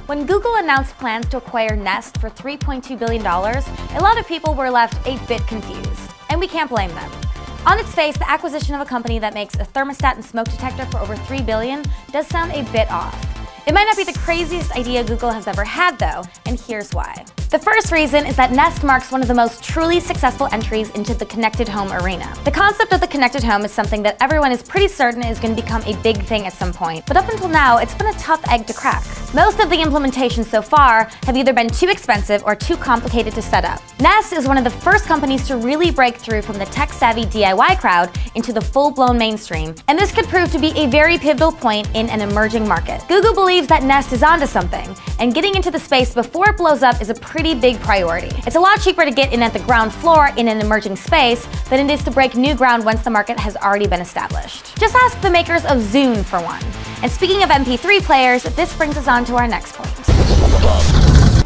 When Google announced plans to acquire Nest for $3.2 billion, a lot of people were left a bit confused. And we can't blame them. On its face, the acquisition of a company that makes a thermostat and smoke detector for over $3 billion does sound a bit off. It might not be the craziest idea Google has ever had, though, and here's why. The first reason is that Nest marks one of the most truly successful entries into the connected home arena. The concept of the connected home is something that everyone is pretty certain is going to become a big thing at some point, but up until now, it's been a tough egg to crack. Most of the implementations so far have either been too expensive or too complicated to set up. Nest is one of the first companies to really break through from the tech-savvy DIY crowd into the full-blown mainstream, and this could prove to be a very pivotal point in an emerging market. Google believes that Nest is onto something, and getting into the space before it blows up is a pretty big priority. It's a lot cheaper to get in at the ground floor in an emerging space than it is to break new ground once the market has already been established. Just ask the makers of Zune for one. And speaking of MP3 players, this brings us on to our next point.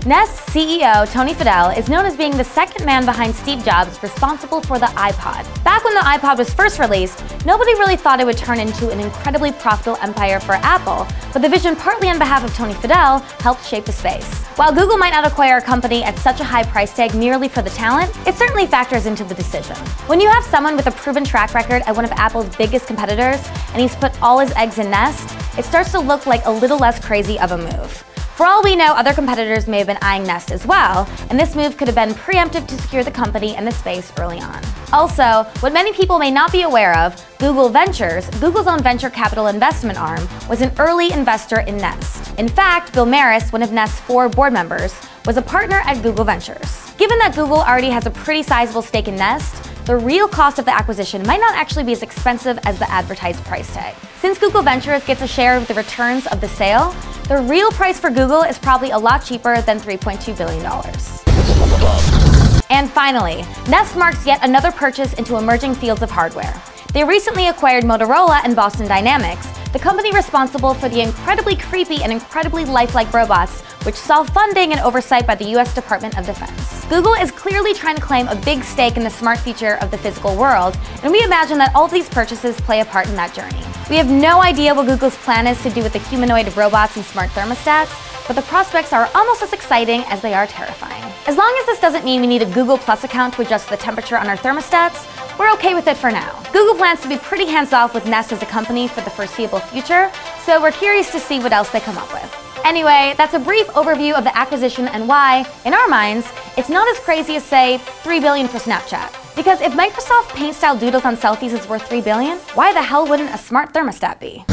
Nest's CEO, Tony Fadell, is known as being the second man behind Steve Jobs responsible for the iPod. Back when the iPod was first released, nobody really thought it would turn into an incredibly profitable empire for Apple, but the vision partly on behalf of Tony Fadell helped shape the space. While Google might not acquire a company at such a high price tag merely for the talent, it certainly factors into the decision. When you have someone with a proven track record at one of Apple's biggest competitors, and he's put all his eggs in Nest, it starts to look like a little less crazy of a move. For all we know, other competitors may have been eyeing Nest as well, and this move could have been preemptive to secure the company and the space early on. Also, what many people may not be aware of, Google Ventures, Google's own venture capital investment arm, was an early investor in Nest. In fact, Bill Maris, one of Nest's 4 board members, was a partner at Google Ventures. Given that Google already has a pretty sizable stake in Nest, the real cost of the acquisition might not actually be as expensive as the advertised price tag. Since Google Ventures gets a share of the returns of the sale, the real price for Google is probably a lot cheaper than $3.2 billion. And finally, Nest marks yet another purchase into emerging fields of hardware. They recently acquired Motorola and Boston Dynamics, the company responsible for the incredibly creepy and incredibly lifelike robots which saw funding and oversight by the US Department of Defense. Google is clearly trying to claim a big stake in the smart future of the physical world, and we imagine that all of these purchases play a part in that journey. We have no idea what Google's plan is to do with the humanoid robots and smart thermostats, but the prospects are almost as exciting as they are terrifying. As long as this doesn't mean we need a Google Plus account to adjust the temperature on our thermostats, we're okay with it for now. Google plans to be pretty hands-off with Nest as a company for the foreseeable future, so we're curious to see what else they come up with. Anyway, that's a brief overview of the acquisition and why, in our minds, it's not as crazy as, say, $3 billion for Snapchat. Because if Microsoft Paint-style doodles on selfies is worth $3 billion, why the hell wouldn't a smart thermostat be?